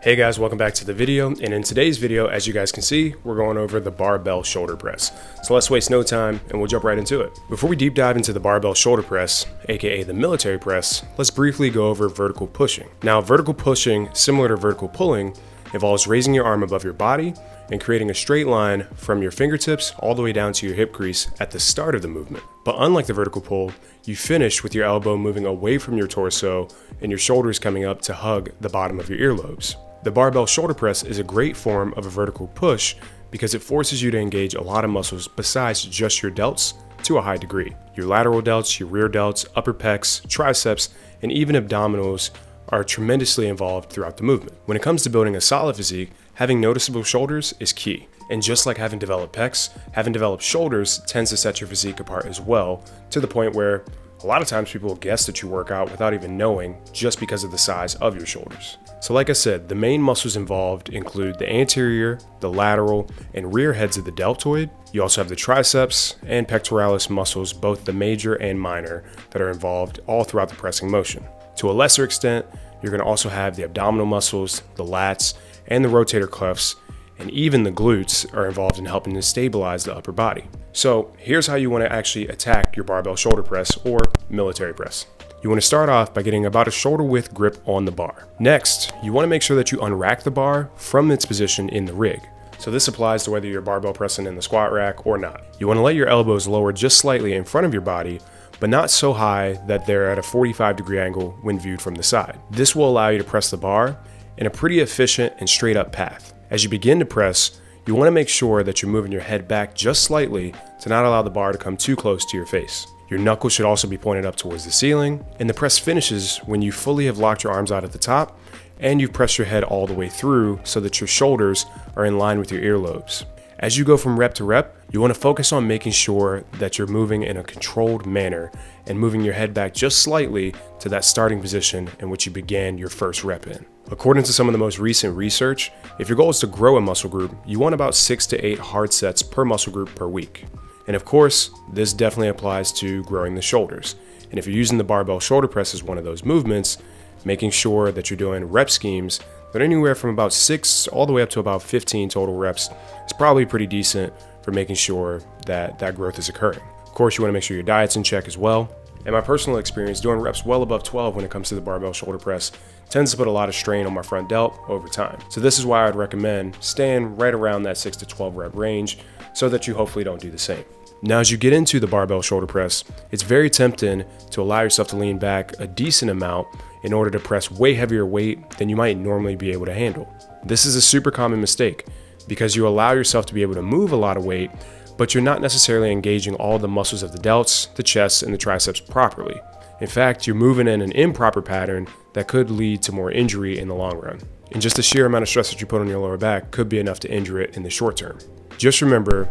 Hey guys, welcome back to the video, and in today's video, as you guys can see, we're going over the barbell shoulder press. So let's waste no time and we'll jump right into it. Before we deep dive into the barbell shoulder press, aka the military press, let's briefly go over vertical pushing. Now, vertical pushing, similar to vertical pulling, involves raising your arm above your body and creating a straight line from your fingertips all the way down to your hip crease at the start of the movement. But unlike the vertical pull, you finish with your elbow moving away from your torso and your shoulders coming up to hug the bottom of your earlobes. The barbell shoulder press is a great form of a vertical push because it forces you to engage a lot of muscles besides just your delts to a high degree. Your lateral delts, your rear delts, upper pecs, triceps, and even abdominals are tremendously involved throughout the movement. When it comes to building a solid physique, having noticeable shoulders is key. And just like having developed pecs, having developed shoulders tends to set your physique apart as well, to the point where a lot of times people will guess that you work out without even knowing just because of the size of your shoulders. So like I said, the main muscles involved include the anterior, the lateral, and rear heads of the deltoid. You also have the triceps and pectoralis muscles, both the major and minor, that are involved all throughout the pressing motion. To a lesser extent, you're going to also have the abdominal muscles, the lats, and the rotator cuffs, and even the glutes are involved in helping to stabilize the upper body. So here's how you want to actually attack your barbell shoulder press or military press. You want to start off by getting about a shoulder width grip on the bar. Next, you want to make sure that you unrack the bar from its position in the rig. So this applies to whether you're barbell pressing in the squat rack or not. You want to let your elbows lower just slightly in front of your body, but not so high that they're at a 45-degree angle when viewed from the side. This will allow you to press the bar in a pretty efficient and straight up path. As you begin to press, you want to make sure that you're moving your head back just slightly to not allow the bar to come too close to your face. Your knuckles should also be pointed up towards the ceiling, and the press finishes when you fully have locked your arms out at the top and you've pressed your head all the way through so that your shoulders are in line with your earlobes. As you go from rep to rep, you want to focus on making sure that you're moving in a controlled manner and moving your head back just slightly to that starting position in which you began your first rep in. According to some of the most recent research, if your goal is to grow a muscle group, you want about 6 to 8 hard sets per muscle group per week. And of course, this definitely applies to growing the shoulders. And if you're using the barbell shoulder press as one of those movements, making sure that you're doing rep schemes that are anywhere from about 6 all the way up to about 15 total reps is probably pretty decent for making sure that that growth is occurring. Of course, you want to make sure your diet's in check as well. In my personal experience, doing reps well above 12 when it comes to the barbell shoulder press tends to put a lot of strain on my front delt over time. So this is why I'd recommend staying right around that 6 to 12 rep range so that you hopefully don't do the same. Now, as you get into the barbell shoulder press, it's very tempting to allow yourself to lean back a decent amount in order to press way heavier weight than you might normally be able to handle. This is a super common mistake because you allow yourself to be able to move a lot of weight, but you're not necessarily engaging all the muscles of the delts, the chest, and the triceps properly. In fact, you're moving in an improper pattern that could lead to more injury in the long run. And just the sheer amount of stress that you put on your lower back could be enough to injure it in the short term. Just remember,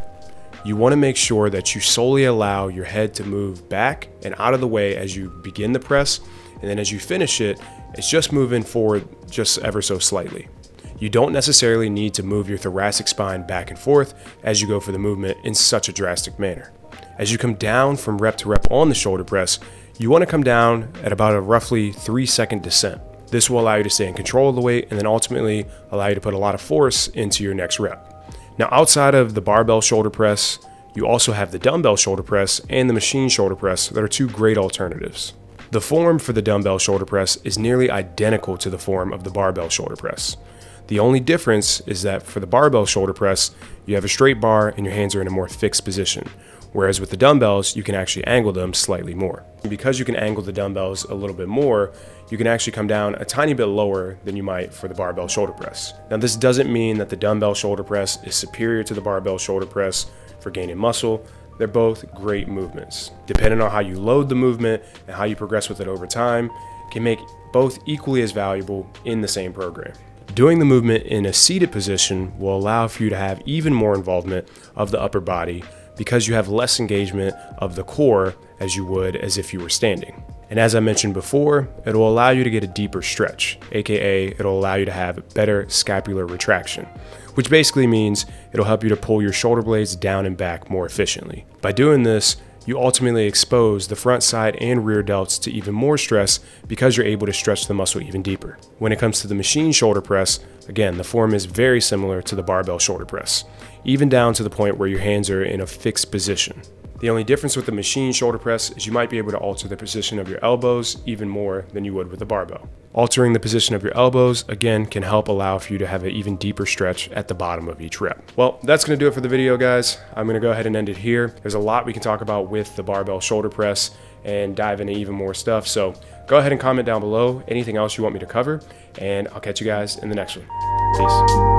you want to make sure that you solely allow your head to move back and out of the way as you begin the press, and then as you finish it, it's just moving forward just ever so slightly. You don't necessarily need to move your thoracic spine back and forth as you go for the movement in such a drastic manner. As you come down from rep to rep on the shoulder press, you want to come down at about a roughly 3-second descent. This will allow you to stay in control of the weight and then ultimately allow you to put a lot of force into your next rep. Now, outside of the barbell shoulder press, you also have the dumbbell shoulder press and the machine shoulder press that are two great alternatives. The form for the dumbbell shoulder press is nearly identical to the form of the barbell shoulder press. The only difference is that for the barbell shoulder press, you have a straight bar and your hands are in a more fixed position, whereas with the dumbbells, you can actually angle them slightly more. Because you can angle the dumbbells a little bit more, you can actually come down a tiny bit lower than you might for the barbell shoulder press. Now, this doesn't mean that the dumbbell shoulder press is superior to the barbell shoulder press for gaining muscle. They're both great movements. Depending on how you load the movement and how you progress with it over time, can make both equally as valuable in the same program. Doing the movement in a seated position will allow for you to have even more involvement of the upper body because you have less engagement of the core as you would as if you were standing. And as I mentioned before, it will allow you to get a deeper stretch, aka it'll allow you to have better scapular retraction, which basically means it'll help you to pull your shoulder blades down and back more efficiently. By doing this, you ultimately expose the front side and rear delts to even more stress because you're able to stretch the muscle even deeper. When it comes to the machine shoulder press, Again, the form is very similar to the barbell shoulder press, even down to the point where your hands are in a fixed position. The only difference with the machine shoulder press is you might be able to alter the position of your elbows even more than you would with the barbell. Altering the position of your elbows, again, can help allow for you to have an even deeper stretch at the bottom of each rep. Well, that's gonna do it for the video, guys. I'm gonna go ahead and end it here. There's a lot we can talk about with the barbell shoulder press and dive into even more stuff. So go ahead and comment down below anything else you want me to cover, and I'll catch you guys in the next one. Peace.